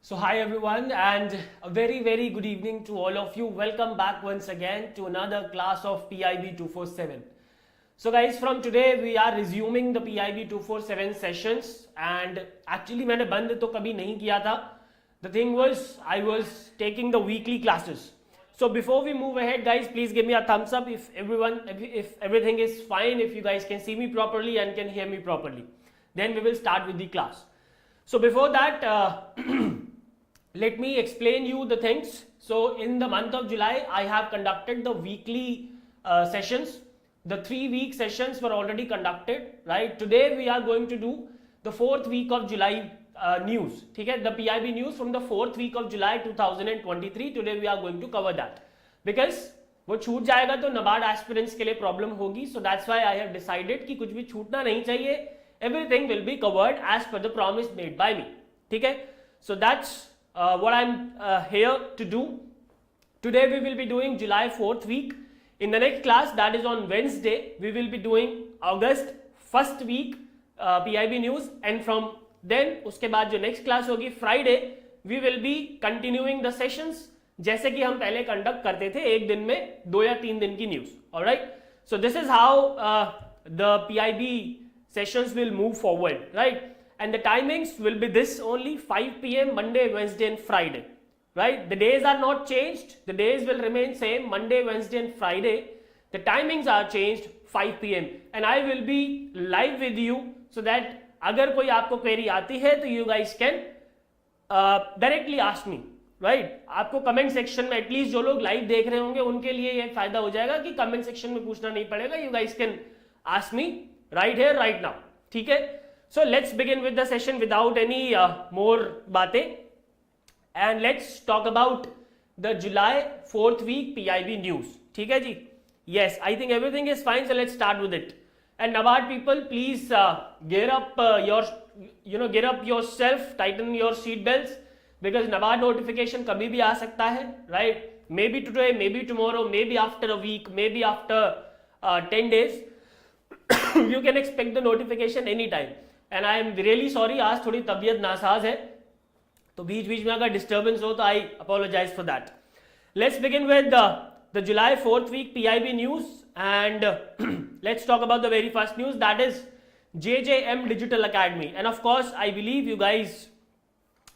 So hi everyone and a very good evening to all of you. Welcome back once again to another class of PIB 247. So guys, from today we are resuming the PIB 247 sessions and actually मैंने बंद तो कभी नहीं किया था. The thing was I was taking the weekly classes. So before we move ahead guys, please give me a thumbs up if everything is fine, if you guys can see me properly and can hear me properly. Then we will start with the class. So before that, let me explain you the things. So in the month of July, I have conducted the weekly sessions. The 3-week sessions were already conducted, right? Today we are going to do the 4th week of July news. Okay? The PIB news from the 4th week of July 2023. Today we are going to cover that. Because वो छूट जाएगा तो NABARD aspirants के लिए problem होगी. So that's why I have decided कि कुछ भी छूटना नहीं चाहिए. Everything will be covered as per the promise made by me. Okay? So that's what I'm here to do. Today we will be doing July 4th week. In the next class, that is on Wednesday, we will be doing August 1st week PIB news, and from then उसके बाद जो next class होगी Friday, we will be continuing the sessions जैसे कि हम पहले conduct करते थे एक दिन में 2 या 3 दिन की news. Alright, so this is how the PIB sessions will move forward, right? And the timings will be this only: 5 p.m. Monday, Wednesday and Friday, right? The days are not changed. The days will remain same: Monday, Wednesday and Friday. The timings are changed, 5 p.m. and I will be live with you so that अगर कोई आपको query आती है तो you guys can directly ask me, right? आपको comment section में at least जो लोग live देख रहे होंगे उनके लिए ये फायदा हो जाएगा कि comment section में पूछना नहीं पड़ेगा. You guys can ask me right here, right now. ठीक है? So let's begin with the session without any more बातें, and let's talk about the July 4th week PIB news. ठीक है जी? Yes, I think everything is fine. So let's start with it. And NABARD people, please gear up gear up yourself, tighten your seat belts, because NABARD notification कभी भी आ सकता है, right? Maybe today, maybe tomorrow, maybe after a week, maybe after 10 days. You can expect the notification anytime. And I am really sorry, आज थोड़ी तबीयत NASA's है तो बीच में अगर disturbance हो तो I apologize for that. Let's begin with the July 4th week PIB news, and let's talk about the very first news, that is JJM Digital Academy. And of course I believe you guys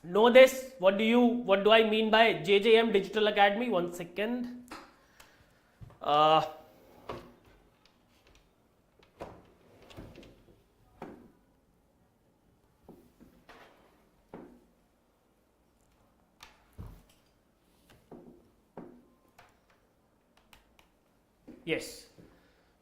know this. What do I mean by JJM Digital Academy? One second. Yes.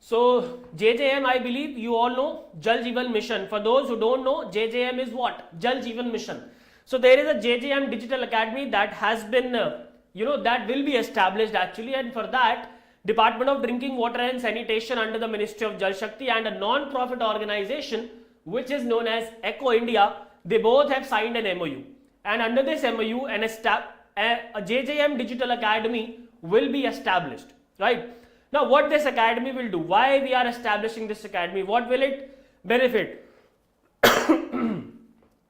So JJM, I believe you all know Jal Jeevan Mission. For those who don't know, JJM is what? Jal Jeevan Mission. So there is a JJM Digital Academy that has been, that will be established actually, and for that, Department of Drinking Water and Sanitation under the Ministry of Jal Shakti and a non-profit organization which is known as Eco India, they both have signed an MOU. And under this MOU, a JJM Digital Academy will be established, right? Now, what this academy will do, why we are establishing this academy, what will it benefit?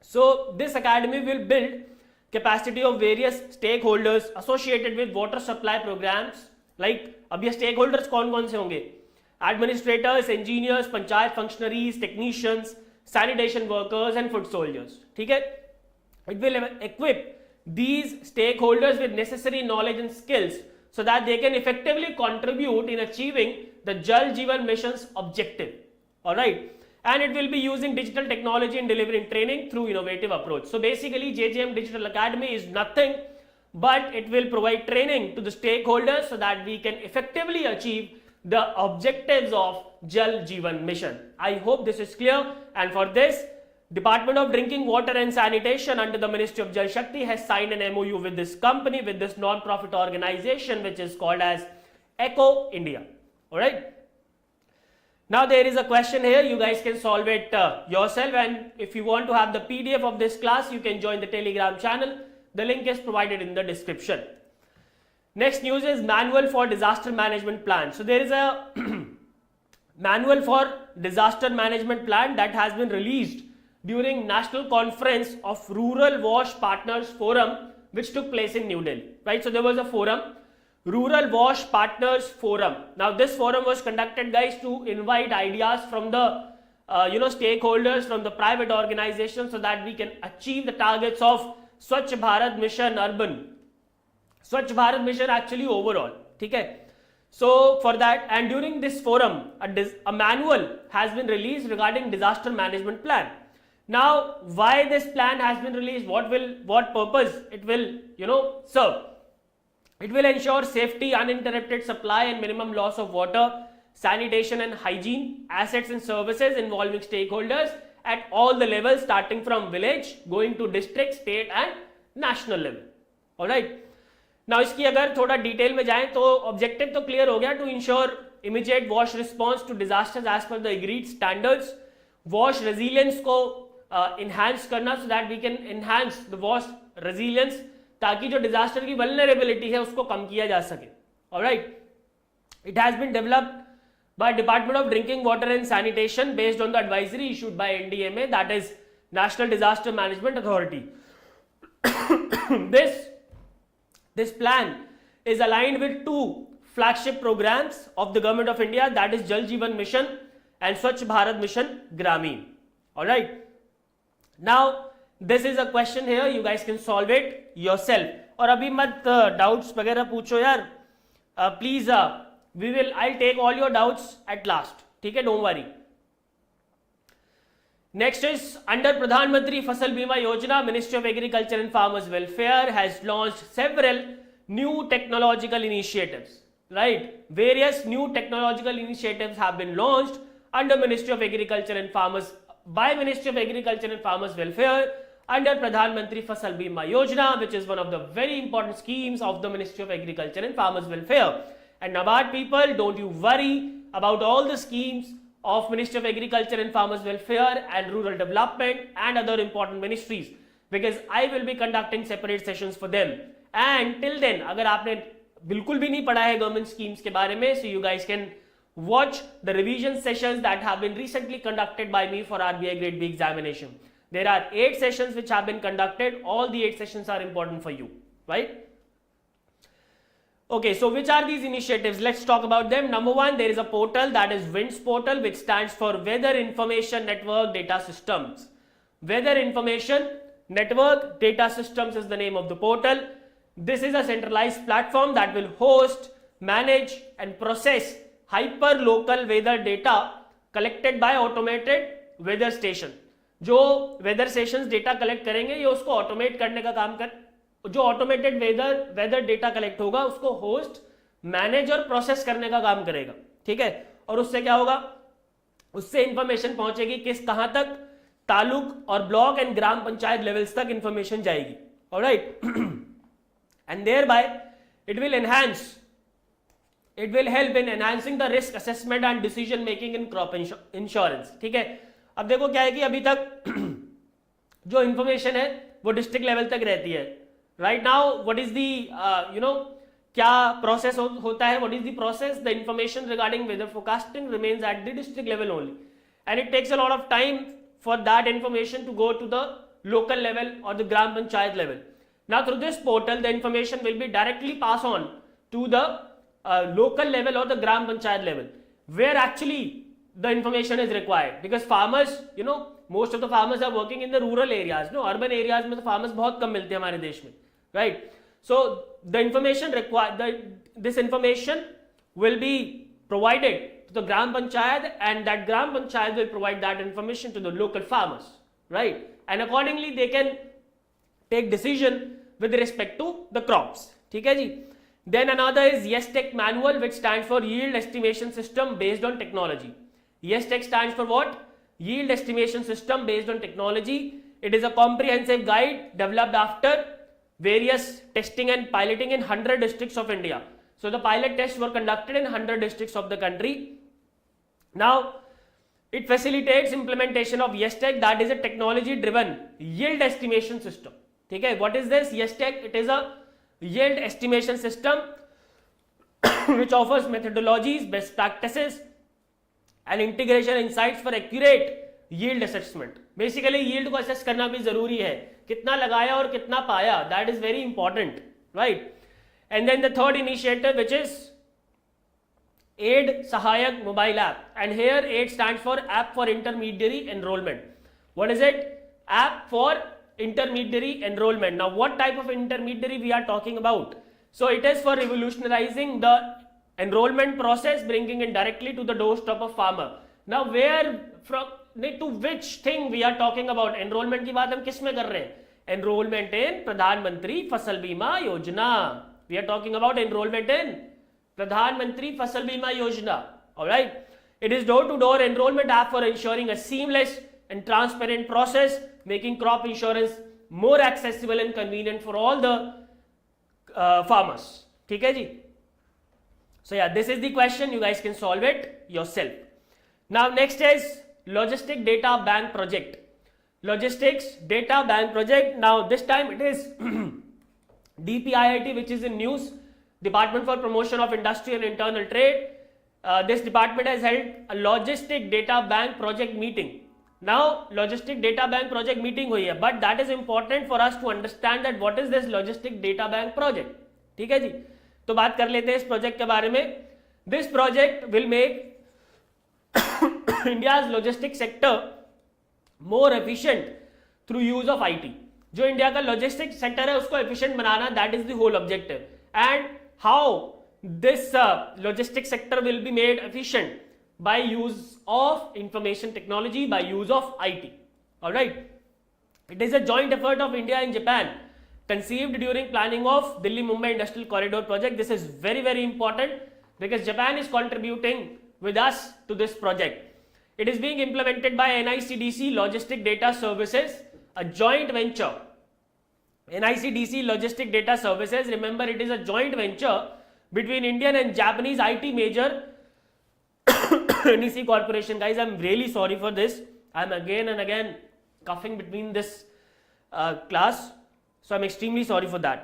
So, this academy will build capacity of various stakeholders associated with water supply programs. Like, अब ये stakeholders कौन से होंगे? Administrators, engineers, panchayat functionaries, technicians, sanitation workers and foot soldiers. ठीक है? It will equip these stakeholders with necessary knowledge and skills so that they can effectively contribute in achieving the Jal Jeevan Mission's objective. Alright, and it will be using digital technology and delivering training through innovative approach. So basically JJM Digital Academy is nothing but it will provide training to the stakeholders so that we can effectively achieve the objectives of Jal Jeevan Mission. I hope this is clear, and for this, Department of Drinking Water and Sanitation under the Ministry of Jal Shakti has signed an MOU with this company, with this non-profit organization which is called as Eco India. Alright. Now there is a question here, you guys can solve it yourself, and if you want to have the PDF of this class, you can join the Telegram channel. The link is provided in the description. Next news is Manual for Disaster Management Plan. So there is a Manual for Disaster Management Plan that has been released during National Conference of Rural Wash Partners Forum, which took place in New Delhi, right? So there was a forum, Rural Wash Partners Forum. Now this forum was conducted, guys, to invite ideas from the stakeholders, from the private organizations, so that we can achieve the targets of Swachh Bharat Mission Urban, Swachh Bharat Mission actually overall, okay? So for that, and during this forum, a manual has been released regarding disaster management plan. Now, why this plan has been released? What purpose it will, serve? It will ensure safety, uninterrupted supply, and minimum loss of water, sanitation and hygiene, assets and services involving stakeholders at all the levels, starting from village, going to district, state, and national level. All right. Now, इसकी अगर थोड़ा detail में जाएं तो objective तो clear हो गया, to ensure immediate wash response to disasters as per the agreed standards, wash resilience को इनहैंस करना, so that we can enhance the wash resilience, ताकि जो डिजास्टर की वल्नरेबिलिटी है उसको कम किया जा सके. Alright, it has been developed by Department of Drinking Water and Sanitation based on the advisory issued by NDMA, that is National Disaster Management Authority. This plan is aligned with two flagship programs of the Government of India, that is Jal Jeevan Mission and Swachh Bharat Mission Gramin. Alright. Now, this is a question here, you guys can solve it yourself. और अभी मत doubts वगैरह पूछो यार, please I'll take all your doubts at last, ठीक है, don't worry. Next is under Pradhan Mantri Fasal Bima Yojana, Ministry of Agriculture and Farmers Welfare has launched several new technological initiatives, right? Various new technological initiatives have been launched under Ministry of Agriculture and Farmers, by Ministry of Agriculture and Farmers Welfare under Pradhan Mantri Fasal Bima Yojana, which is one of the very important schemes of the Ministry of Agriculture and Farmers Welfare. And NABARD people, don't you worry about all the schemes of Ministry of Agriculture and Farmers Welfare and Rural Development and other important ministries, because I will be conducting separate sessions for them. And till then, अगर आपने बिल्कुल भी नहीं पढ़ा है government schemes के बारे में, so you guys can watch the revision sessions that have been recently conducted by me for RBI Grade B examination. There are 8 sessions which have been conducted. All the 8 sessions are important for you, right? Okay, so which are these initiatives? Let's talk about them. Number one, there is a portal, that is WINDS portal, which stands for Weather Information Network Data Systems. Weather Information Network Data Systems is the name of the portal. This is a centralized platform that will host, manage and process hyper-local weather data collected by automated weather station. जो weather stations data collect करेंगे, ये उसको automate करने का काम जो automated weather data collect होगा उसको होस्ट, मैनेज और प्रोसेस करने का काम करेगा, ठीक है. और उससे क्या होगा, उससे इंफॉर्मेशन पहुंचेगी कहां तक, तालुक और block and gram panchayat levels तक इंफॉर्मेशन जाएगी. Alright, and thereby it will help in enhancing the risk assessment and decision making in crop insurance. ठीक है, अब देखो क्या है कि अभी तक जो इंफॉर्मेशन है वो डिस्ट्रिक्ट लेवल तक रहती है. Right now, what is the, क्या process होता है, what is the process? The information regarding weather forecasting remains at the district level only. And it takes a lot of time for that information to go to the local level or the Gram Panchayat level. Now, through this portal, the information will be directly passed on to the local level or the Gram Panchayat level, where actually the information is required. Because farmers, most of the farmers are working in the rural areas. Urban areas में तो farmers बहुत कम मिलते हैं हमारे देश में. Right, so the information this information will be provided to the Gram Panchayat, and that Gram Panchayat will provide that information to the local farmers, right? And accordingly they can take decision with respect to the crops. ठीक है जी. Then another is YesTech manual, which stands for Yield Estimation System Based on Technology. YesTech stands for what? Yield Estimation System Based on Technology. It is a comprehensive guide developed after various testing and piloting in 100 districts of India. So the pilot tests were conducted in 100 districts of the country. Now, it facilitates implementation of YesTech, that is a technology-driven yield estimation system. Okay, what is this YesTech? It is a yield estimation system which offers methodologies, best practices, and integration insights for accurate yield assessment. Basically yield को assess करना भी जरूरी है, कितना लगाया और कितना पाया, that is very important, right. And then the third initiative which is AIDE Sahayak mobile app, and here AIDE stands for app for intermediary enrolment. What is it? App for intermediary enrollment. Now what type of intermediary we are talking about? So it is for revolutionizing the enrollment process, bringing it directly to the doorstep of farmer. Now where from to which thing we are talking about? Enrollment की बात हम किस में कर रहे हैं? Enrollment in प्रधानमंत्री फसल बीमा योजना. We are talking about enrollment in प्रधानमंत्री फसल बीमा योजना. All right. It is door-to-door enrollment app for ensuring a seamless and transparent process, making crop insurance more accessible and convenient for all the farmers. ठीक है जी. So yeah, this is the question. You guys can solve it yourself. Now next is logistic data bank project. Logistics data bank project. Now this time it is DPIIT, which is in news, Department for Promotion of Industry and Internal Trade. This department has held a logistic data bank project meeting. Now logistic data bank project meeting हुई है, but that is important for us to understand that what is this logistic data bank project. ठीक है जी. तो बात कर लेते हैं इस प्रोजेक्ट के बारे में. This project will make India's logistic sector more efficient through use of IT. जो इंडिया का लॉजिस्टिक सेक्टर है उसको एफिशिएंट बनाना, that is the whole objective. And how this logistic sector will be made efficient by use of information technology, by use of IT. All right. It is a joint effort of India and Japan, conceived during planning of Delhi-Mumbai Industrial Corridor project. This is very, very important because Japan is contributing with us to this project. It is being implemented by NICDC Logistic Data Services, a joint venture. NICDC Logistic Data Services, remember it is a joint venture between Indian and Japanese IT major NEC Corporation. Guys, I'm really sorry for this. I'm again and again coughing between this class, so I'm extremely sorry for that.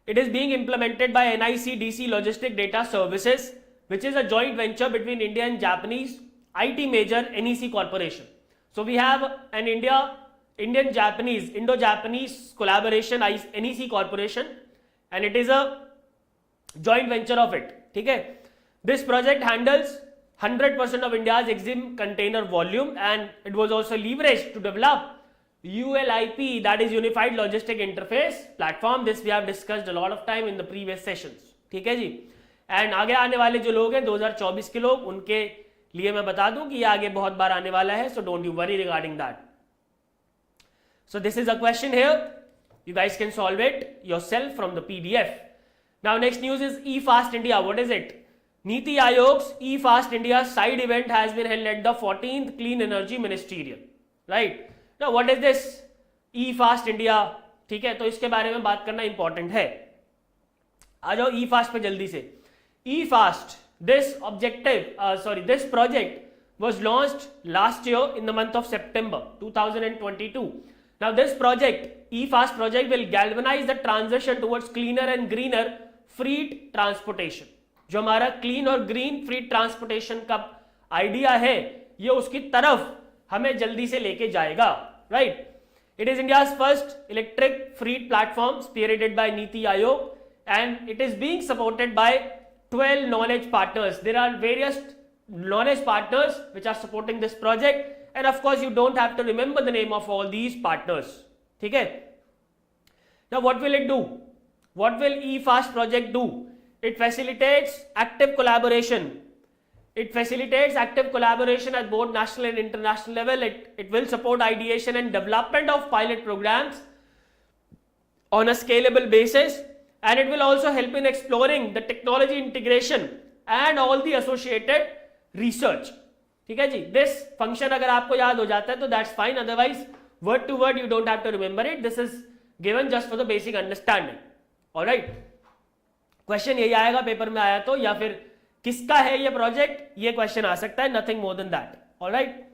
It is being implemented by NICDC Logistic Data Services, which is a joint venture between India and Japanese IT major NEC Corporation. So we have an Indian-Japanese, Indo-Japanese collaboration NEC Corporation, and it is a joint venture of it. ठीक है. This project handles 100% of India's EXIM container volume, and it was also leveraged to develop ULIP, that is Unified Logistic Interface Platform. This we have discussed a lot of time in the previous sessions. ठीक है जी. And आगे आने वाले जो लोग हैं 2024 के लोग, उनके लिए मैं बता दूं कि ये आगे बहुत बार आने वाला है, so don't you worry regarding that. So this is a question here. You guys can solve it yourself from the PDF. Now next news is eFast India. What is it? Niti Aayog's eFast India side event has been held at the 14th Clean Energy Ministerial. Right? Now what is this eFast India? ठीक है, तो इसके बारे में बात करना important है. आ जाओ eFast पे जल्दी से. eFast, this project was launched last year in the month of September 2022. Now this project, eFast project, will galvanize the transition towards cleaner and greener freight transportation. जो हमारा क्लीन और ग्रीन फ्रीट ट्रांसपोर्टेशन का idea है, ये उसकी तरफ हमें जल्दी से लेके जाएगा. Right. It is India's first electric freight platform spearheaded by NITI Aayog, and it is being supported by 12 knowledge partners. There are various knowledge partners which are supporting this project, and of course you don't have to remember the name of all these partners. ठीक है. Now what will it do? What will eFast project do? It facilitates active collaboration. It facilitates active collaboration at both national and international level. It will support ideation and development of pilot programs on a scalable basis, and it will also help in exploring the technology integration and all the associated research. ठीक है जी. This function अगर आपको याद हो जाता है तो that's fine. Otherwise, word to word you don't have to remember it. This is given just for the basic understanding. All right. Question यही आएगा पेपर में आया तो, या फिर किसका है ये प्रोजेक्ट, ये क्वेश्चन आ सकता है. Nothing more than that. Alright.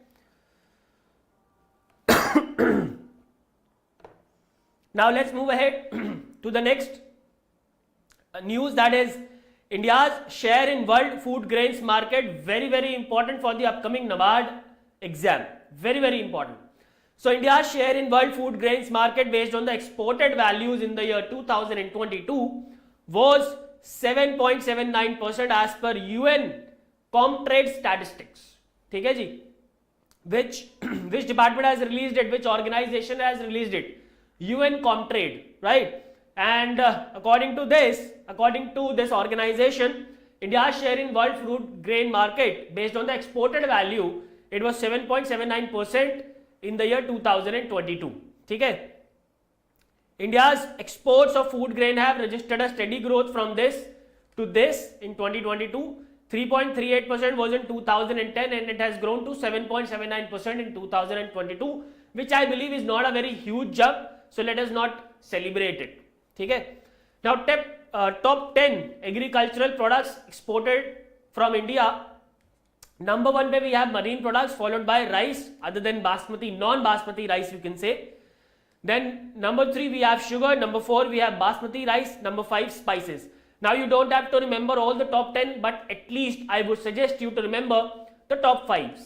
Now let's move ahead to the next news, that is India's share in world food grains market. Very very important for the upcoming NABARD exam. Very, very important. So India's share in world food grains market based on the exported values in the year 2022 was 7.79% as per UN Comtrade statistics. ठीक है जी? Which department has released it? Which organization has released it? UN Comtrade, right? And according to this organization, India's share in world fruit grain market based on the exported value, it was 7.79% in the year 2022. ठीक है? India's exports of food grain have registered a steady growth from this to this in 2022. 3.38% was in 2010 and it has grown to 7.79% in 2022, which I believe is not a very huge jump. So let us not celebrate it. ठीक है? Now top 10 agricultural products exported from India. Number 1 पे we have marine products followed by rice other than basmati, non-basmati rice you can say. Then number 3 we have sugar, number 4 we have basmati rice, number 5 spices. Now you don't have to remember all the top 10 but at least I would suggest you to remember the top 5s.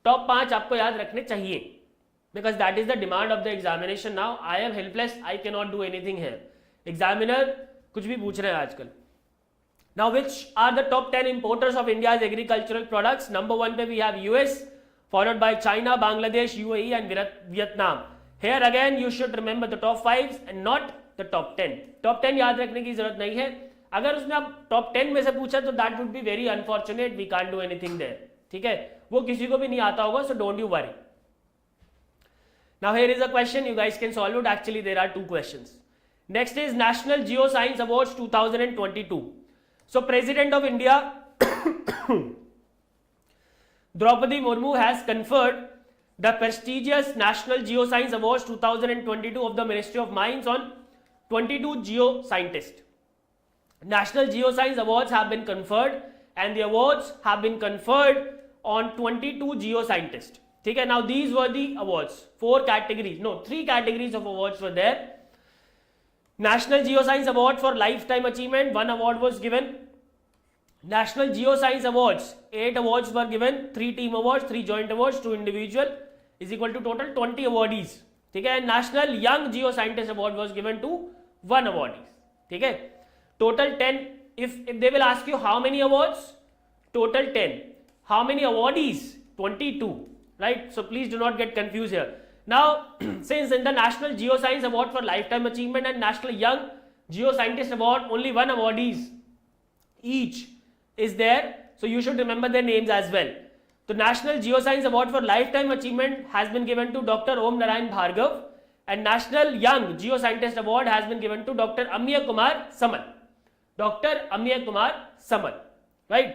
Top 5 आपको याद रखने चाहिए because that is the demand of the examination now. I am helpless, I cannot do anything here. Examiner कुछ भी पूछ रहे हैं आजकल. Now which are the top 10 importers of India's agricultural products? Number 1 पे we have US followed by China, Bangladesh, UAE and Vietnam. Here again you should remember the top 5s and not the top 10. Top 10 याद रखने की जरूरत नहीं है. अगर उसने आप टॉप 10 में से पूछा तो that would be very unfortunate, we can't do anything there. ठीक है? वो किसी को भी नहीं आता होगा, so don't you worry. Now here is a question, you guys can solve it. Actually there are 2 questions. Next is national geo science awards 2022. So president of India Draupadi Murmu has conferred the prestigious national geo science awards 2022 of the ministry of mines on 22 Jio scientist. National Geoscience Awards have been conferred and the awards have been conferred on 22 geoscientists. Okay, now these were the awards. 3 categories of awards were there. National Geoscience Award for Lifetime Achievement, 1 award was given. National Geoscience Awards, 8 awards were given, 3 team awards, 3 joint awards, 2 individual is equal to total 20 awardees. Okay, and National Young Geoscientist Award was given to 1 awardee. Okay. Total 10. If they will ask you how many awards, total 10. How many awardees? 22. Right? So please do not get confused here. Now, since in the National Geoscience Award for Lifetime Achievement and National Young Geoscientist Award, only 1 awardees each is there. So you should remember their names as well. The National Geoscience Award for Lifetime Achievement has been given to Dr. Om Narayan Bhargav and National Young Geoscientist Award has been given to Dr. Amya Kumar Samal. Dr. Amya Kumar Samal, right?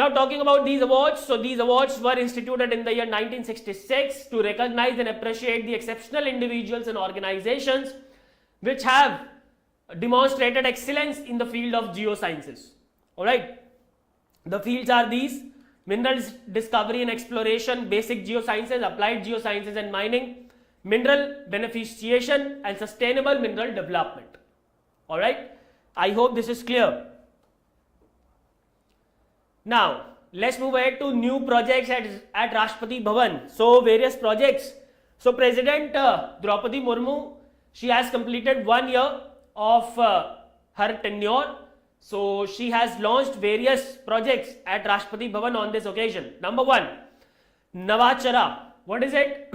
Now talking about these awards, so these awards were instituted in the year 1966 to recognize and appreciate the exceptional individuals and organizations which have demonstrated excellence in the field of geosciences. Alright, the fields are these: mineral discovery and exploration, basic geosciences, applied geosciences and mining, mineral beneficiation and sustainable mineral development. Alright, I hope this is clear. Now let's move ahead to new projects at Rashtrapati Bhavan. So various projects. So President Draupadi Murmu, she has completed 1 year of her tenure. So she has launched various projects at Rashtrapati Bhavan on this occasion. Number 1, Navachara. What is it?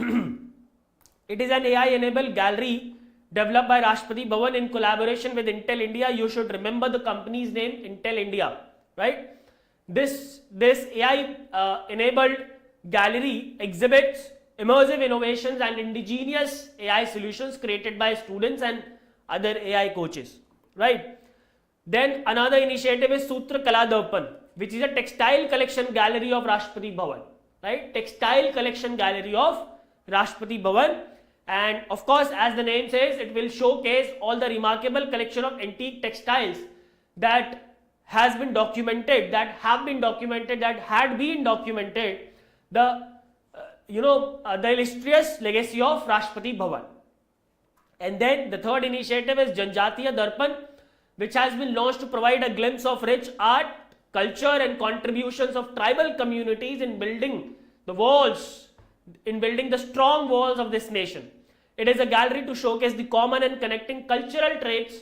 It is an AI enabled gallery developed by Rashtrapati Bhavan in collaboration with Intel India. You should remember the company's name, Intel India, right? This AI enabled gallery exhibits immersive innovations and indigenous AI solutions created by students and other AI coaches, right? Then another initiative is Sutra Kala Darpan, which is a textile collection gallery of Rashtrapati Bhavan, right? Textile collection gallery of Rashtrapati Bhavan. And of course, as the name says, it will showcase all the remarkable collection of antique textiles that has been documented, that have been documented, that had been documented, the the illustrious legacy of Rashtrapati Bhavan. And then the third initiative is Janjatiya Darpan, which has been launched to provide a glimpse of rich art, culture and contributions of tribal communities in building the walls, in building the strong walls of this nation. It is a gallery to showcase the common and connecting cultural traits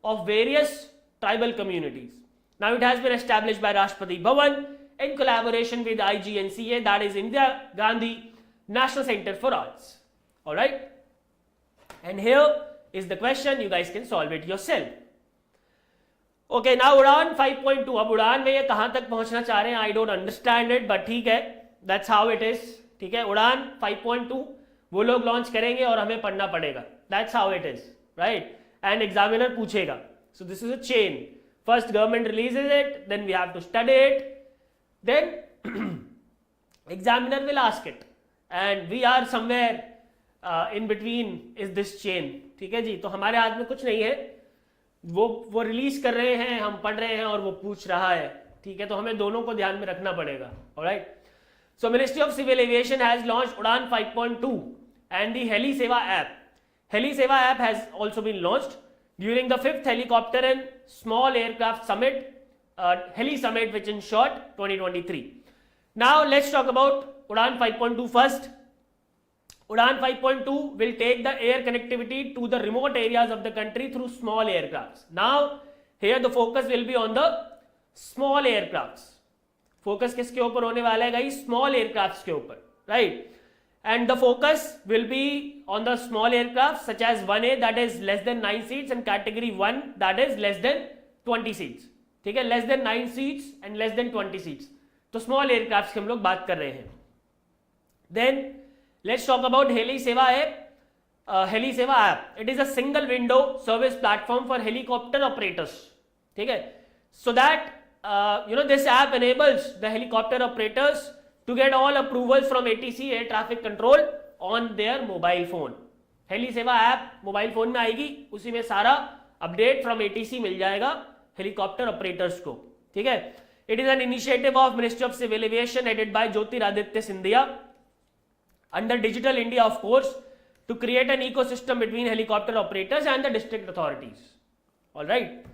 of various tribal communities. Now it has been established by Rashtrapati Bhavan in collaboration with IGNCA, that is Indira Gandhi National Center for Arts. Alright? And here is the question, you guys can solve it yourself. Okay, now Udan 5.2. अब उड़ान में ये कहाँ तक पहुँचना चाह रहे हैं, I don't understand it, but ठीक है, that's how it is. ठीक है, उड़ान 5.2 वो लोग लॉन्च करेंगे और हमें पढ़ना पड़ेगा. That's how it is, right? And examiner पूछेगा. So this is a chain. First government releases it, then we have to study it, then examiner will ask it, and we are somewhere in between is this chain. ठीक है जी, तो हमारे हाथ में कुछ नहीं है, वो रिलीज कर रहे हैं, हम पढ़ रहे हैं और वो पूछ रहा है. ठीक है, तो हमें दोनों को ध्यान में रखना पड़ेगा. Alright. So Ministry of Civil Aviation has launched Udan 5.2 and the Heli Seva app. Heli Seva app has also been launched during the 5th Helicopter and Small Aircraft Summit, Heli Summit, which in short 2023. Now let's talk about Udan 5.2 first. Udan 5.2 will take the air connectivity to the remote areas of the country through small aircrafts. Now here the focus will be on the small aircrafts. Focus किसके ऊपर होने वाला है guys? Small aircrafts के ऊपर, right? And the focus will be on the small aircrafts such as 1A, that is less than 9 seats, and category 1, that is less than 20 seats. ठीक है, less than 9 seats and less than 20 seats. तो small aircrafts की हम लोग बात कर रहे हैं. Then let's talk about Heli Seva app. Heli Seva app. It is a single window service platform for helicopter operators. ठीक है, so that this app enables the helicopter operators to get all approvals from ATC, air traffic control, on their mobile phone. Heli Seva app mobile phone में आएगी, उसी में सारा update from ATC मिल जाएगा helicopter operators को. ठीक है, it is an initiative of Ministry of Civil Aviation headed by Jyotiraditya Scindia under Digital India, of course, to create an ecosystem between helicopter operators and the district authorities. All right.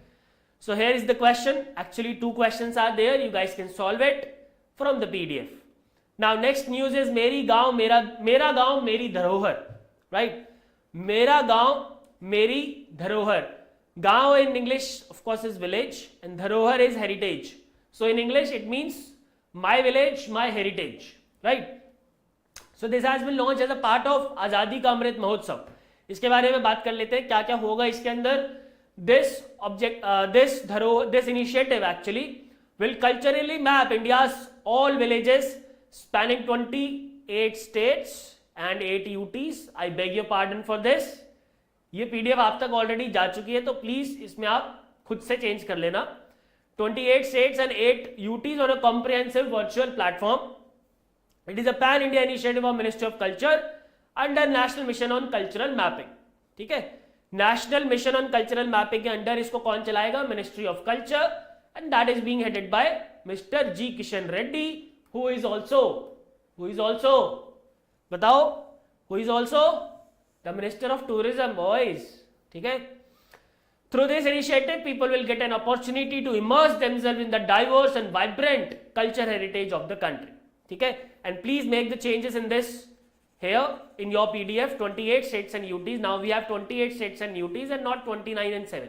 So here is the question. Actually, 2 questions are there. You guys can solve it from the PDF. Now, next news is Meri Gaon, Mera Gaon, Meri Dharohar. Right? Mera Gaon, Meri Dharohar. Gaon in English, of course, is village, and Dharohar is heritage. So in English, it means my village, my heritage. Right? So this has been launched as a part of आज़ादी का अमृत महोत्सव. इसके बारे में बात कर लेते हैं, क्या क्या होगा इसके अंदर. This initiative actually will culturally map India's all villages spanning 28 states and 8 UTs. I beg your pardon for this. ये PDF आप तक already जा चुकी है, तो please इसमें आप खुद से change कर लेना. 28 states and 8 UTs on a comprehensive virtual platform. It is a pan-India initiative of Ministry of Culture under National Mission on Cultural Mapping. ठीक है, National Mission on Cultural Mapping के अंडर इसको कौन चलाएगा? Ministry of Culture, and that is being headed by Mr. G. Kishan Reddy, who is also बताओ, who is also the Minister of Tourism, boys. ठीक है, through this initiative people will get an opportunity to immerse themselves in the diverse and vibrant culture heritage of the country. ठीक है, and please make the changes in this here in your PDF. 28 states and UTs. Now we have 28 states and UTs and not 29 and 7.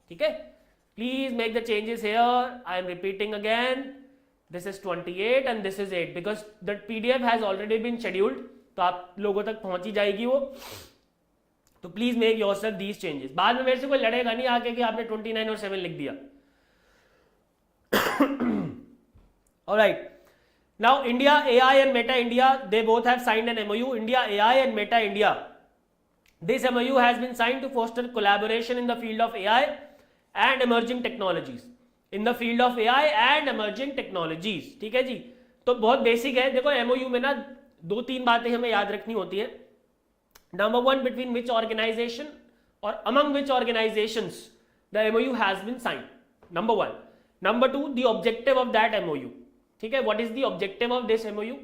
ठीक है, please make the changes here. I am repeating again. This is 28 and this is 8 because the PDF has already been scheduled. तो आप लोगों तक पहुंची जाएगी वो. तो please make yourself these changes. बाद में मेरे से कोई लड़ेगा नहीं आके कि आपने 29 और 7 लिख दिया. Alright. Now India AI and Meta India, they both have signed an MOU. India AI and Meta India. This MOU has been signed to foster collaboration in the field of AI and emerging technologies. In the field of AI and emerging technologies. ठीक है जी. तो बहुत basic है. देखो MOU में ना 2-3 बातें हमें याद रखनी होती है. Number 1, between which organization or among which organizations the MOU has been signed. Number 1. Number 2, the objective of that MOU. ठीक है, what is the objective of this MOU?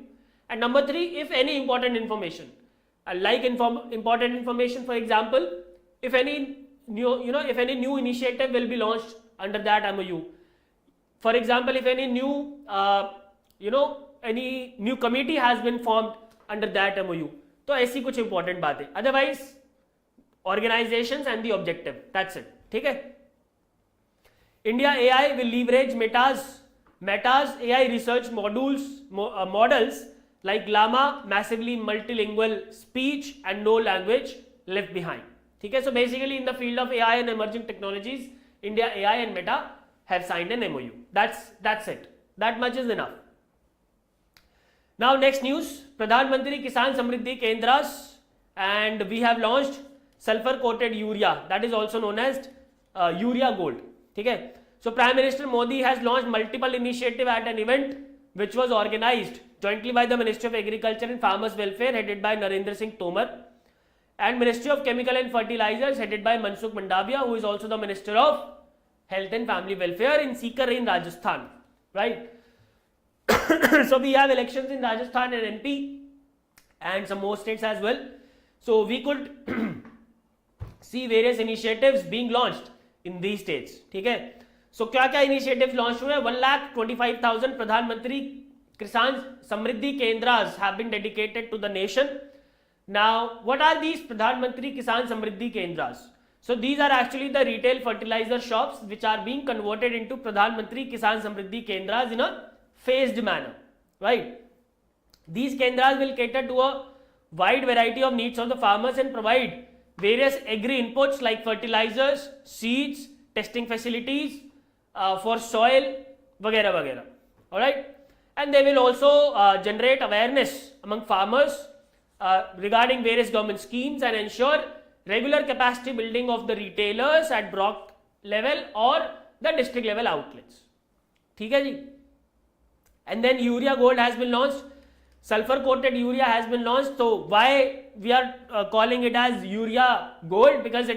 And number 3, if any important information, like important information, for example, if any new initiative will be launched under that MOU. For example, if any new any new committee has been formed under that MOU. तो ऐसी कुछ important बातें, otherwise organisations and the objective, that's it. ठीक है. India AI will leverage Meta's AI research models like Llama, massively multilingual speech and no language left behind. ठीक है. So basically in the field of AI and emerging technologies, India AI and Meta have signed an MOU. That's it. That much is enough. Now next news, Pradhan Mantri Kisan Samriddhi Kendras, and we have launched sulfur coated urea, that is also known as urea gold. ठीक है. So Prime Minister Modi has launched multiple initiative at an event which was organized jointly by the Ministry of Agriculture and Farmers Welfare headed by Narendra Singh Tomar and Ministry of Chemical and Fertilizers headed by Mansukh Mandavia, who is also the Minister of Health and Family Welfare in Sikar in Rajasthan, right? So we have elections in Rajasthan and MP and some more states as well. So we could see various initiatives being launched in these states. ठीक है. So क्या क्या initiatives launched हुए? 1,25,000 प्रधानमंत्री किसान समृद्धि केंद्रास have been dedicated to the nation. Now what are these प्रधानमंत्री किसान समृद्धि केंद्रास? So these are actually the retail fertilizer shops which are being converted into Pradhan Mantri Kisan Samriddhi Kendras in a phased manner, right? These Kendras will cater to a wide variety of needs of the farmers and provide various agri inputs like fertilizers, seeds, testing facilities for soil, वगैरह वगैरह. All right, and they will also generate awareness among farmers regarding various government schemes and ensure regular capacity building of the retailers at block level or the district level outlets. ठीक है जी. And then urea gold has been launched, sulfur coated urea has been launched. So why we are calling it as urea gold? Because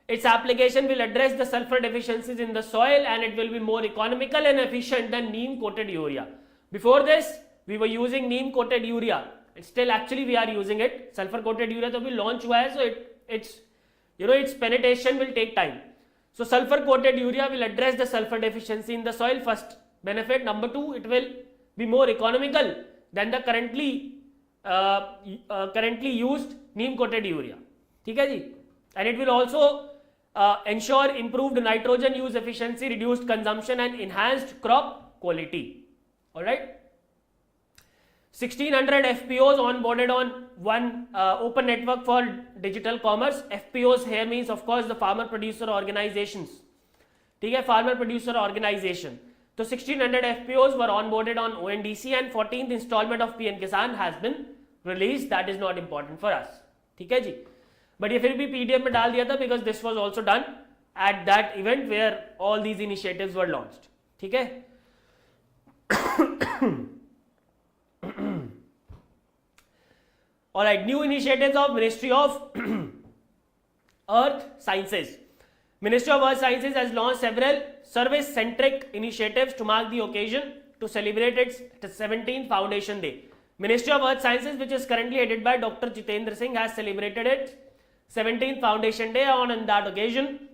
its application will address the sulfur deficiencies in the soil and it will be more economical and efficient than neem coated urea. Before this we were using neem coated urea, and still actually we are using it. Sulfur coated urea तो भी launch हुआ है, so its penetration will take time. So sulfur coated urea will address the sulfur deficiency in the soil, first benefit. Number two, it will be more economical than the currently used neem coated urea. ठीक है जी. And it will also ensure improved nitrogen use efficiency, reduced consumption and enhanced crop quality. All right. 1,600 FPOs onboarded on one open network for digital commerce. FPOs here means of course the farmer producer organizations. ठीक है, farmer producer organization. So 1,600 FPOs were onboarded on ONDC and 14th installment of PM Kisan has been released. That is not important for us. ठीक है जी. But ये फिर भी PDF में डाल दिया था because this was also done at that event where all these initiatives were launched. ठीक है. All right, new initiatives of Ministry of Earth Sciences. Ministry of Earth Sciences has launched several service-centric initiatives to mark the occasion to celebrate its 17th Foundation Day. Ministry of Earth Sciences, which is currently headed by Dr. Jitendra Singh, has celebrated its 17th Foundation Day. On that occasion,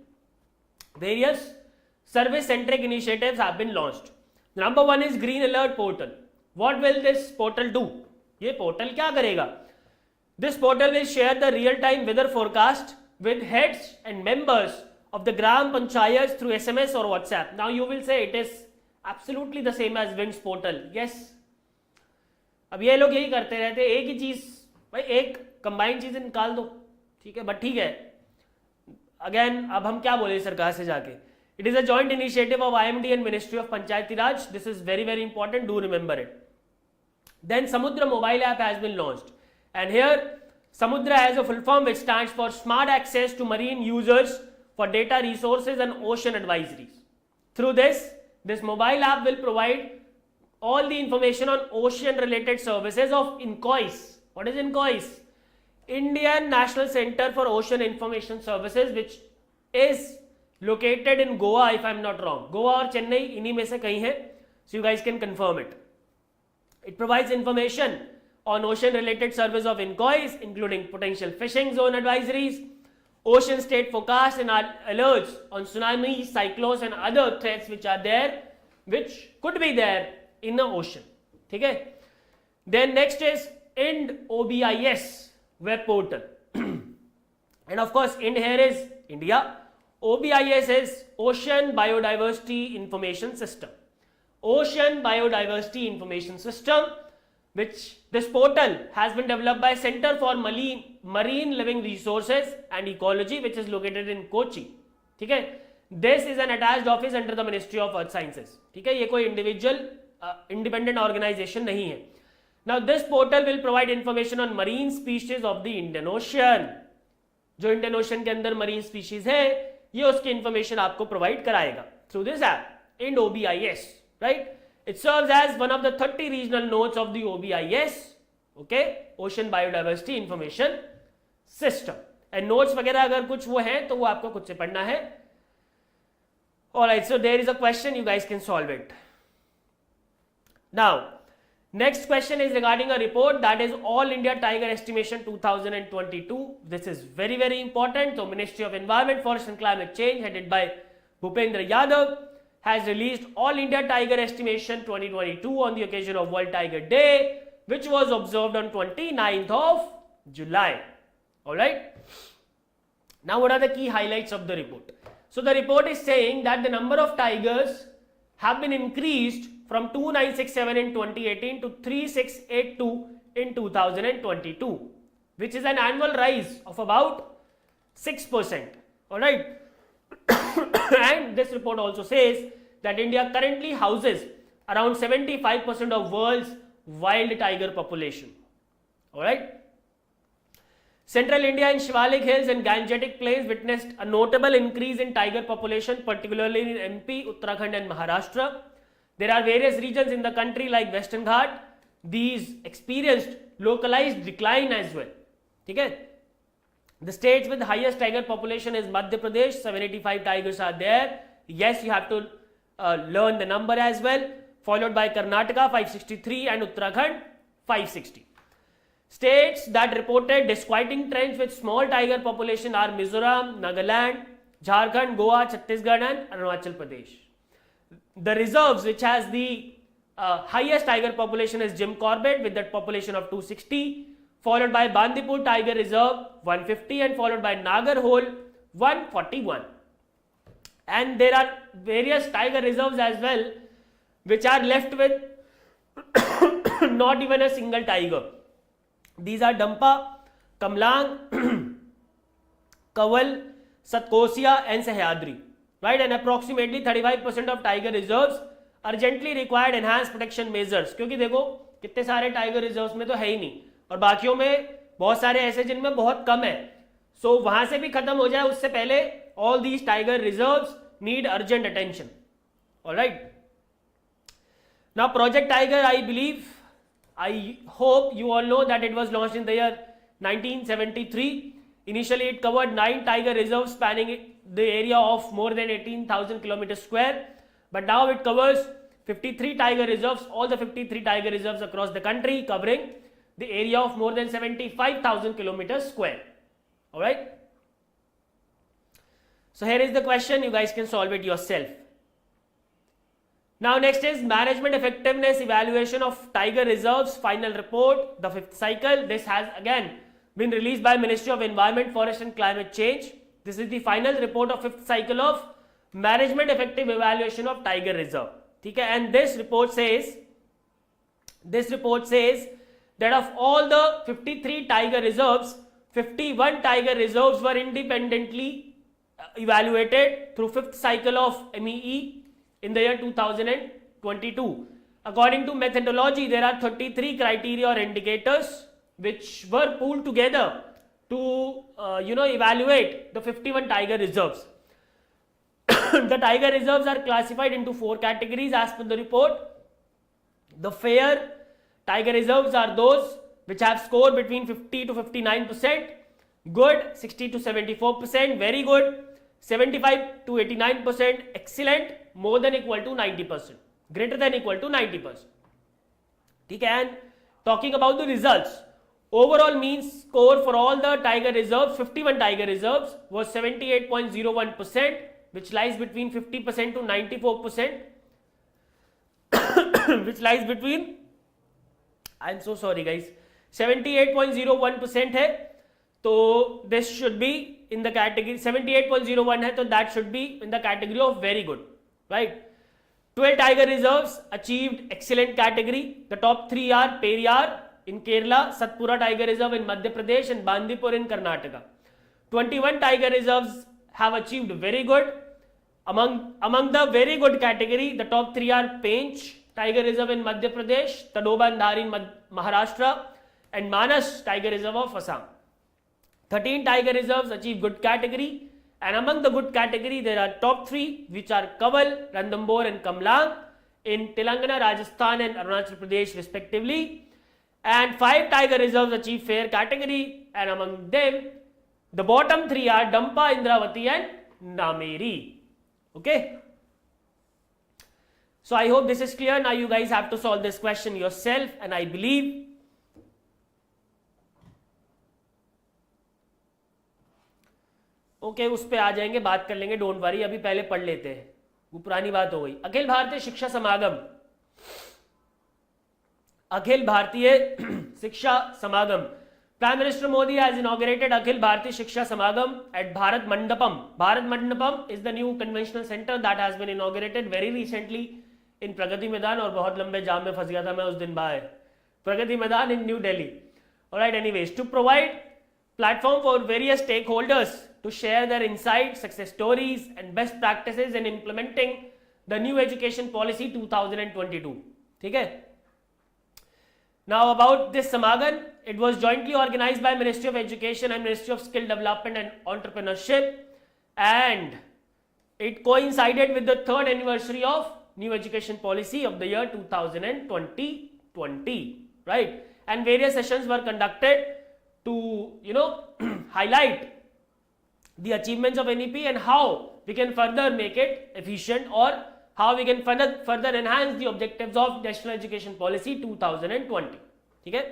various service-centric initiatives have been launched. Number one is Green Alert Portal. What will this portal do? ये portal क्या करेगा? This portal will share the real-time weather forecast with heads and members of the Gram Panchayats through SMS or WhatsApp. Now you will say it is absolutely the same as Winds portal. Yes. अब ये लोग यही करते रहते हैं, एक ही चीज भाई एक कंबाइंड चीजें निकाल दो, ठीक है, बट ठीक है. अगेन अब हम क्या बोले सरकार से जाके? It is a joint initiative of IMD and Ministry of Panchayati Raj. This is very very important. Do remember it. Then Samudra mobile app has been launched. And here Samudra has a full form which stands for Smart Access to Marine Users for Data Resources and Ocean Advisories. Through this mobile app will provide all the information on ocean related services of INCOIS. What is INCOIS? Indian National Center for Ocean Information Services, which is located in Goa if I am not wrong. Goa or Chennai, इन्हीं में से कहीं है. So you guys can confirm it. It provides information on ocean related service of INCOIS, including potential fishing zone advisories, ocean state forecast and alerts on tsunamis, cyclones and other threats which are there, which could be there in the ocean. ठीक है. Then next is IND OBIS web portal. And of course IND here is India. OBIS is Ocean Biodiversity Information System. Ocean Biodiversity Information System, which this portal has been developed by Center for Marine Living Resources and Ecology, which is located in Kochi. ठीक है. This is an attached office under the Ministry of Earth Sciences. ठीक है, ये कोई individual independent organization नहीं है. Now this portal will provide information on marine species of the Indian Ocean. जो Indian Ocean के अंदर marine species है, ये उसकी information आपको provide कराएगा through this app, IND OBIS, right? It serves as one of the 30 regional nodes of the OBIS, okay, Ocean Biodiversity Information System. And notes वगैरह अगर कुछ वो हैं तो वो आपको खुद से पढ़ना है. Alright, so there is a question, you guys can solve it. Now, next question is regarding a report that is All India Tiger Estimation 2022. This is very, very important. So, Ministry of Environment, Forest and Climate Change, headed by Bhupendra Yadav, has released All India Tiger Estimation 2022 on the occasion of World Tiger Day, which was observed on 29th of July. Alright. Now, what are the key highlights of the report? So, the report is saying that the number of tigers have been increased from 2967 in 2018 to 3682 in 2022, which is an annual rise of about 6%. Alright. And this report also says that India currently houses around 75% of world's wild tiger population. Alright. Central India and Shivalik Hills and Gangetic Plains witnessed a notable increase in tiger population, particularly in MP, Uttarakhand and Maharashtra. There are various regions in the country like Western Ghat. These experienced localized decline as well. Okay? The states with the highest tiger population is Madhya Pradesh. 785 tigers are there. Yes, you have to learn the number as well. Followed by Karnataka 563 and Uttarakhand 560. States that reported disquieting trends with small tiger population are Mizoram, Nagaland, Jharkhand, Goa, Chhattisgarh and Arunachal Pradesh. The reserves which has the highest tiger population is Jim Corbett with that population of 260, followed by Bandipur Tiger Reserve 150 and followed by Nagarhole 141. And there are various tiger reserves as well which are left with not even a single tiger. These are Dampa, Kamlang, Kaval, Satkosia and Sahyadri. Right, and approximately 35% of tiger reserves urgently required enhanced protection measures. क्योंकि देखो कितने सारे tiger reserves में तो है ही नहीं और बाकियों में बहुत सारे ऐसे जिनमें बहुत कम है. सो वहां से भी खत्म हो जाए उससे पहले all these tiger reserves need urgent attention. Alright. Now Project Tiger, I hope you all know that it was launched in the year 1973. Initially it covered 9 tiger reserves spanning the area of more than 18,000 kilometers square, but now it covers 53 tiger reserves, all the 53 tiger reserves across the country, covering the area of more than 75,000 kilometers square. Alright. So here is the question, you guys can solve it yourself. Now next is Management Effectiveness Evaluation of Tiger Reserves Final Report, the 5th cycle. This has again been released by Ministry of Environment, Forest and Climate Change. This is the final report of 5th cycle of Management Effective Evaluation of Tiger Reserve. Okay? And this report says that of all the 53 tiger reserves, 51 tiger reserves were independently evaluated through 5th cycle of MEE in the year 2022. According to methodology, there are 33 criteria or indicators which were pooled together to evaluate the 51 tiger reserves. The tiger reserves are classified into 4 categories as per the report. The fair tiger reserves are those which have scored between 50 to 59%, good 60 to 74%, very good 75 to 89%, excellent more than equal to 90%, greater than equal to 90%. Okay, and talking about the results, overall mean score for all the tiger reserves, 51 tiger reserves, was 78.01%, which lies between 50% to 94%, which lies between I am so sorry guys, 78.01% है, तो this should be in the category, 78.01 है तो that should be in the category of very good, right. 12 tiger reserves achieved excellent category. The top 3 are Periyar in Kerala, Satpura Tiger Reserve in Madhya Pradesh and Bandipur in Karnataka. 21 tiger reserves have achieved very good. Among the very good category, the top 3 are Pench Tiger Reserve in Madhya Pradesh, Tadoba and Dhari in Maharashtra and Manas Tiger Reserve of Assam. 13 tiger reserves achieve good category. And among the good category, there are top 3, which are Kaval, Ranthambore and Kamlang in Telangana, Rajasthan and Arunachal Pradesh respectively. And 5 tiger reserves achieve fair category, and among them, the bottom 3 are Dampa, Indravati and Nameri. Okay. So I hope this is clear. Now you guys have to solve this question yourself, and I believe okay उस पे आ जाएंगे, बात कर लेंगे, don't worry. अभी पहले पढ़ लेते हैं, वो पुरानी बात हो गई. अखिल भारतीय शिक्षा समागम, अखिल Bharatiya Shiksha Samagam. Prime minister Modi has inaugurated Akhil Bharatiya Shiksha Samagam at Bharat Mandapam. Bharat Mandapam is the new conventional centre that has been inaugurated very recently in Pragati Maidan. और बहुत लंबे जाम में फंस गया था मैं उस दिन बाहर, Pragati Maidan in New Delhi. Alright, anyways, to provide platform for various stakeholders to share their insights, success stories and best practices in implementing the new education policy 2022. ठीक है. Now about this Samagan, it was jointly organized by Ministry of Education and Ministry of Skill Development and Entrepreneurship, and it coincided with the 3rd anniversary of new education policy of the year 2020, right? And various sessions were conducted to highlight the achievements of NEP and how we can further make it efficient, or how we can further enhance the objectives of National Education Policy 2020. ठीक है.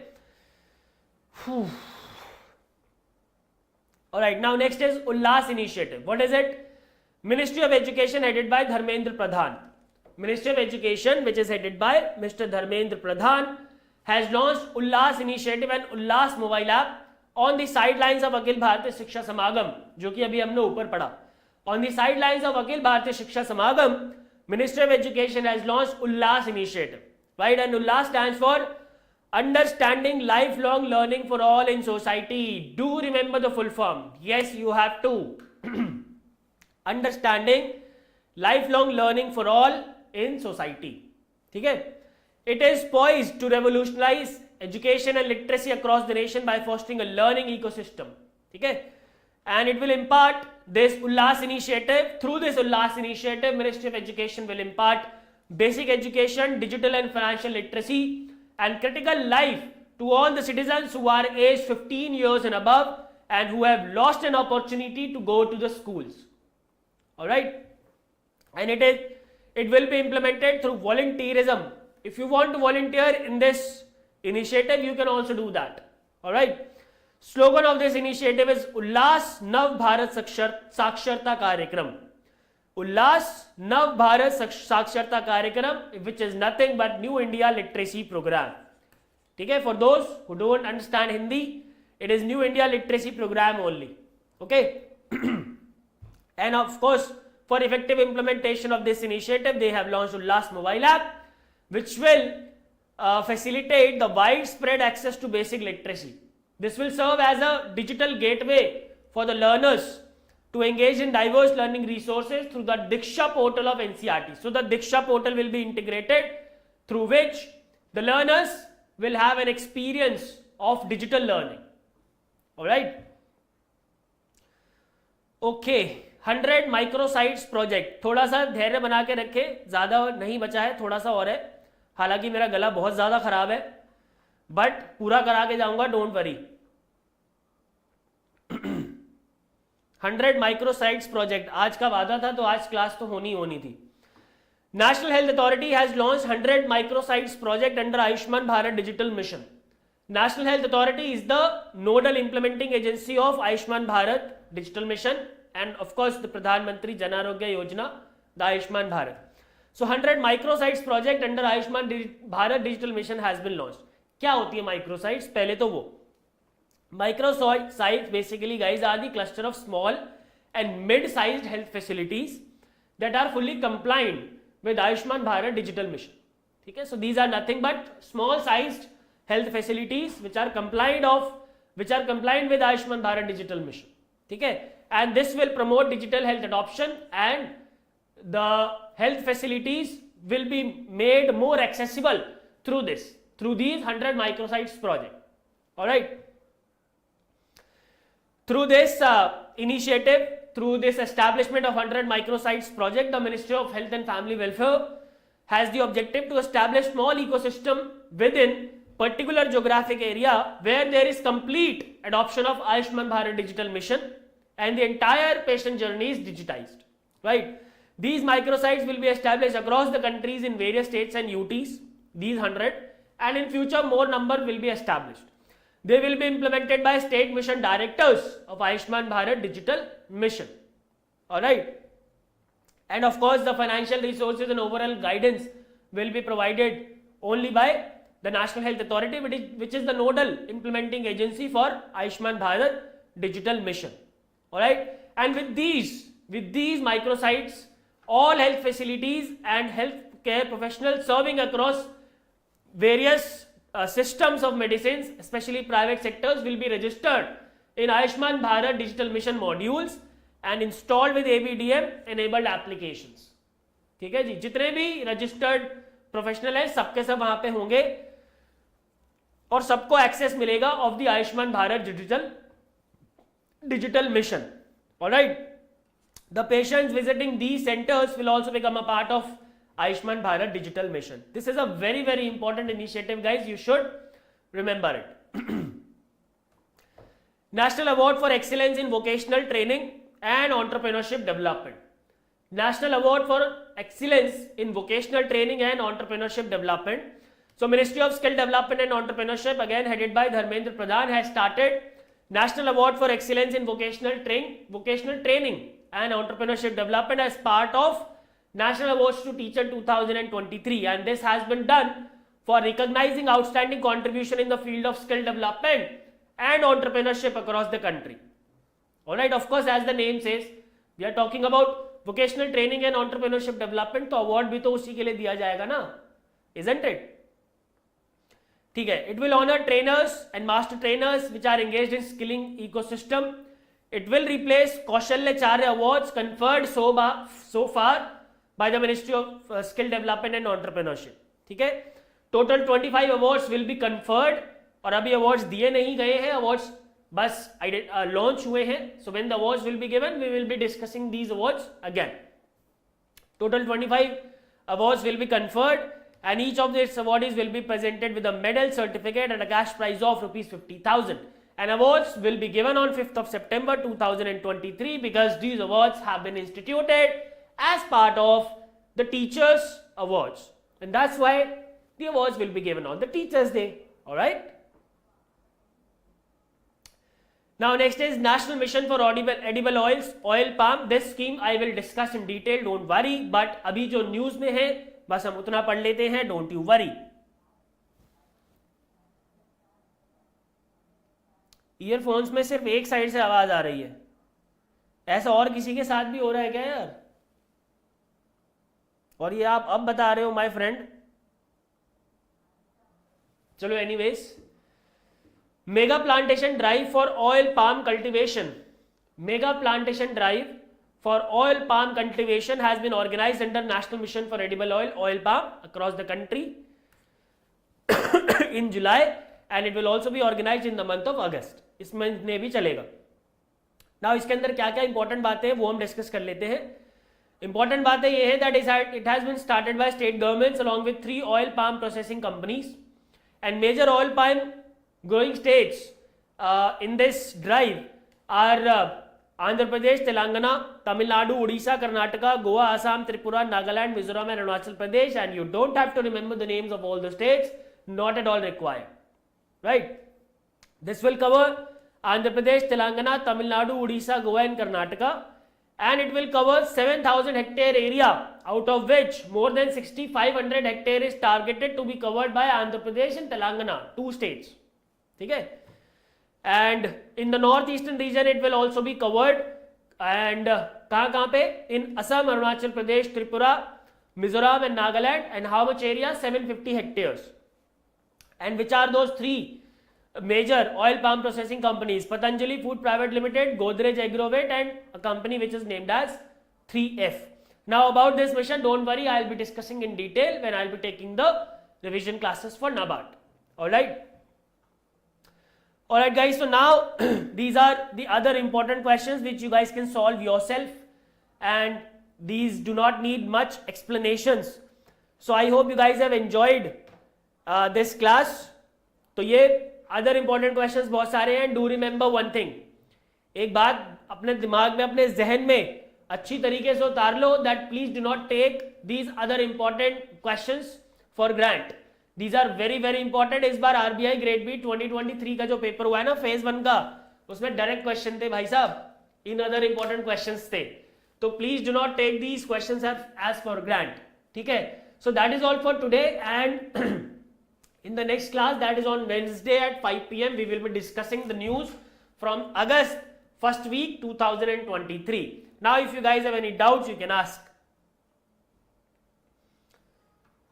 Alright, now next is Ullas initiative. What is it? Ministry of Education headed by Dharmendra Pradhan. Ministry of Education, which is headed by Mr. Dharmendra Pradhan, has launched Ullas initiative and Ullas mobile app on the sidelines of Akhil Bharatiya Shiksha Samagam, जो कि अभी हमने ऊपर पढ़ा. On the sidelines of Akhil Bharatiya Shiksha Samagam, Ministry of Education has launched Ullas initiative, right? And Ullas stands for Understanding Lifelong Learning for All in Society. Do remember the full form. Yes, you have to. Understanding Lifelong Learning for All in Society. ठीक है. It is poised to revolutionize education and literacy across the nation by fostering a learning ecosystem. ठीक है. And it will impart this Ullas initiative. Through this Ullas initiative, Ministry of Education will impart basic education, digital and financial literacy, and critical life to all the citizens who are aged 15 years and above and who have lost an opportunity to go to the schools. All right. And it will be implemented through volunteerism. If you want to volunteer in this initiative, you can also do that. All right. Slogan of this initiative is Ullas Nav Bharat Saksharta Karyakram. Ullas Nav Bharat Saksharta Karyakram, which is nothing but New India Literacy Program. Okay, for those who don't understand Hindi, it is New India Literacy Program only. Okay. And of course, for effective implementation of this initiative, they have launched Ullas mobile app, which will facilitate the widespread access to basic literacy. This will serve as a digital gateway for the learners to engage in diverse learning resources through the Diksha portal of NCERT. So the Diksha portal will be integrated, through which the learners will have an experience of digital learning. All right. Okay. 100 microsites project. थोड़ा सा धैर्य बना के रखे, ज्यादा नहीं बचा है, थोड़ा सा और है. हालांकि मेरा गला बहुत ज्यादा खराब है, बट पूरा करा के जाऊंगा, डोंट वरी. 100 microsites project आज का वादा था, तो आज क्लास तो होनी थी. National Health Authority has launched 100 microsites project under Ayushman Bharat Digital Mission. National Health Authority is the nodal implementing agency of Ayushman Bharat Digital Mission, and of course the Pradhan Mantri Jan Arogya Yojana, the Ayushman Bharat. So 100 microsites project under Ayushman Bharat Digital Mission has been launched. क्या होती है microsites? पहले तो वो microsites basically guys are the cluster of small and mid-sized health facilities that are fully compliant with Ayushman Bharat digital mission. ठीक है, so these are nothing but small sized health facilities which are compliant with Ayushman Bharat digital mission. ठीक है, and this will promote digital health adoption and the health facilities will be made more accessible through these 100 microsites project. All right. Through this initiative, through this establishment of 100 microsites project, the Ministry of Health and Family Welfare has the objective to establish small ecosystem within particular geographic area where there is complete adoption of Ayushman Bharat digital mission and the entire patient journey is digitized. Right? These microsites will be established across the countries in various states and UTs, these 100, and in future more number will be established. They will be implemented by state mission directors of Ayushman Bharat digital mission. Alright. And of course the financial resources and overall guidance will be provided only by the National Health Authority, which is the nodal implementing agency for Ayushman Bharat digital mission. Alright. And with these microsites, all health facilities and healthcare professionals serving across various systems of medicines, especially private sectors, will be registered in Ayushman Bharat digital mission modules and installed with ABDM enabled applications. ठीक है जी, जितने भी registered professional हैं सबके सब वहां पे होंगे और सबको एक्सेस मिलेगा of the Ayushman Bharat digital mission. All right. The patients visiting these centers will also become a part of Ayushman Bharat digital mission. This is a very, very important initiative, guys. You should remember it. National Award for Excellence in Vocational Training and Entrepreneurship Development. National Award for Excellence in Vocational Training and Entrepreneurship Development. So Ministry of Skill Development and Entrepreneurship, again headed by Dharmendra Pradhan, has started National Award for Excellence in Vocational Training and Entrepreneurship Development as part of National Awards to Teacher 2023, and this has been done for recognizing outstanding contribution in the field of skill development and entrepreneurship across the country. Alright, of course, as the name says, we are talking about vocational training and entrepreneurship development, तो award भी तो उसी के लिए दिया जाएगा ना, isn't it? ठीक है, it will honor trainers and master trainers which are engaged in skilling ecosystem. It will replace Kaushalya Charya awards conferred so far by the Ministry of Skill Development and Entrepreneurship. ठीक है, total 25 awards will be conferred और अभी awards दिए नहीं गए हैं, awards बस launch हुए हैं. So when the awards will be given, we will be discussing these awards again. Total 25 awards will be conferred and each of these awardees will be presented with a medal, certificate and a cash prize of rupees 50,000. And awards will be given on 5th of September 2023 because these awards have been instituted as part of the Teachers Awards. And that's why the awards will be given on the Teachers Day. Alright. Now next is National Mission for Edible Oils, Oil Palm. This scheme I will discuss in detail, don't worry. But अभी जो news में है बस हम उतना पढ़ लेते हैं, don't you worry. ईयरफोन्स में सिर्फ एक साइड से आवाज आ रही है, ऐसा और किसी के साथ भी हो रहा है क्या यार? और ये आप अब बता रहे हो माय फ्रेंड. चलो anyways, mega plantation drive for oil palm cultivation. Mega plantation drive for oil palm cultivation has been organized under National Mission for Edible Oil Palm across the country in July, and it will also be organized in the month of August. इस महीने भी चलेगा. Now इसके अंदर क्या क्या important बातें हैं वो हम डिस्कस कर लेते हैं. इंपॉर्टेंट बातें ये है that it has been started by state governments along with 3 oil palm processing companies, and major oil palm growing states in this drive are Andhra Pradesh, Telangana, Tamil Nadu, Odisha, Karnataka, Goa, Assam, Tripura, Nagaland, Mizoram and Arunachal Pradesh, and you don't have to remember the names of all the states, not at all required. Right? This will cover Andhra Pradesh, Telangana, Tamil Nadu, Odisha, Goa and Karnataka, and it will cover 7,000 hectare area, out of which more than 6,500 hectare is targeted to be covered by Andhra Pradesh and Telangana, 2 states. Okay? And in the northeastern region it will also be covered, and kahan pe? In Assam, Arunachal Pradesh, Tripura, Mizoram and Nagaland. And how much area? 750 hectares. And which are those 3 major oil palm processing companies? Patanjali Food Private Limited, Godrej Agrovet, and a company which is named as 3F. Now about this mission, don't worry, I will be discussing in detail when I will be taking the revision classes for NABARD. Alright. Alright guys, so now these are the other important questions which you guys can solve yourself, and these do not need much explanations. So I hope you guys have enjoyed this class. तो ये other important questions बहुत सारे हैं. Do remember one thing, एक बात अपने दिमाग में, अपने जहन में अच्छी तरीके से उतार लो, that please do not take these other important questions for grant. These are very very important. इस बार आरबीआई ग्रेड बी 2023 का जो पेपर हुआ है ना, फेज 1 का, उसमें डायरेक्ट क्वेश्चन थे भाई साहब, इन अदर इंपॉर्टेंट क्वेश्चंस थे. तो please do not take these questions as for granted. ठीक है. So that is all for today, and in the next class, that is on Wednesday at 5 PM, we will be discussing the news from August first week 2023. Now if you guys have any doubts, you can ask.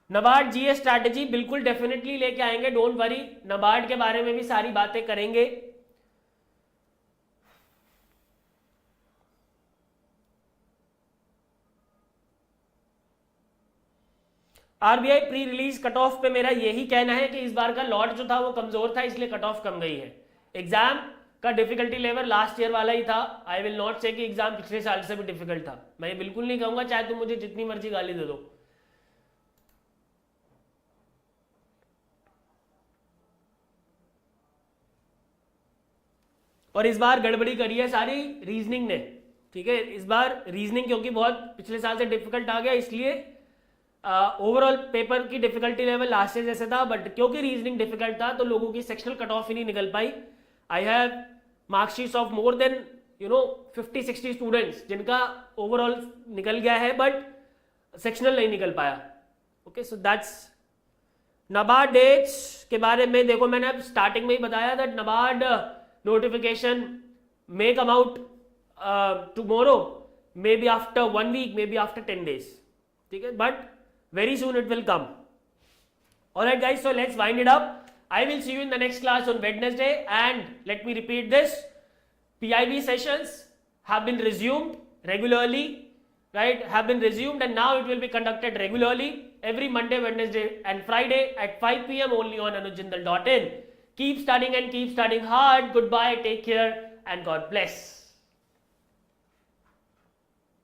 NABARD GS strategy बिल्कुल definitely लेके आएंगे, don't worry. NABARD के बारे में भी सारी बातें करेंगे. RBI pre release cut off पे मेरा यही कहना है कि इस बार का लॉट जो था वो कमजोर था, इसलिए कट ऑफ कम गई है. एग्जाम का डिफिकल्टी लेवल लास्ट ईयर वाला ही था. आई विल नॉट से कि एग्जाम पिछले साल से भी डिफिकल्ट था. मैं ये बिल्कुल नहीं कहूंगा, चाहे तुम मुझे जितनी मर्जी गाली दे दो. और इस बार गड़बड़ी करी है सारी रीजनिंग ने. ठीक है, इस बार रीजनिंग क्योंकि बहुत पिछले साल से डिफिकल्ट आ गया, इसलिए ओवरऑल पेपर की डिफिकल्टी लेवल लास्ट ईयर जैसे था, बट क्योंकि रीजनिंग डिफिकल्ट था तो लोगों की सेक्शनल कट ऑफ ही नहीं निकल पाई. I have marksheets of more than 50-60 students जिनका ओवरऑल निकल गया है, बट सेक्शनल नहीं निकल पाया. Okay, so that's NABARD dates के बारे में. देखो मैंने अब स्टार्टिंग में ही बताया that NABARD notification may come out tomorrow, maybe after 1 week, maybe after 10 days. ठीक है, but very soon it will come. Alright guys, so let's wind it up. I will see you in the next class on Wednesday, and let me repeat this, PIB sessions have been resumed regularly, right, have been resumed, and now it will be conducted regularly every Monday, Wednesday and Friday at 5 PM only on anujjindal.in. Keep studying and keep studying hard. Goodbye, take care, and God bless.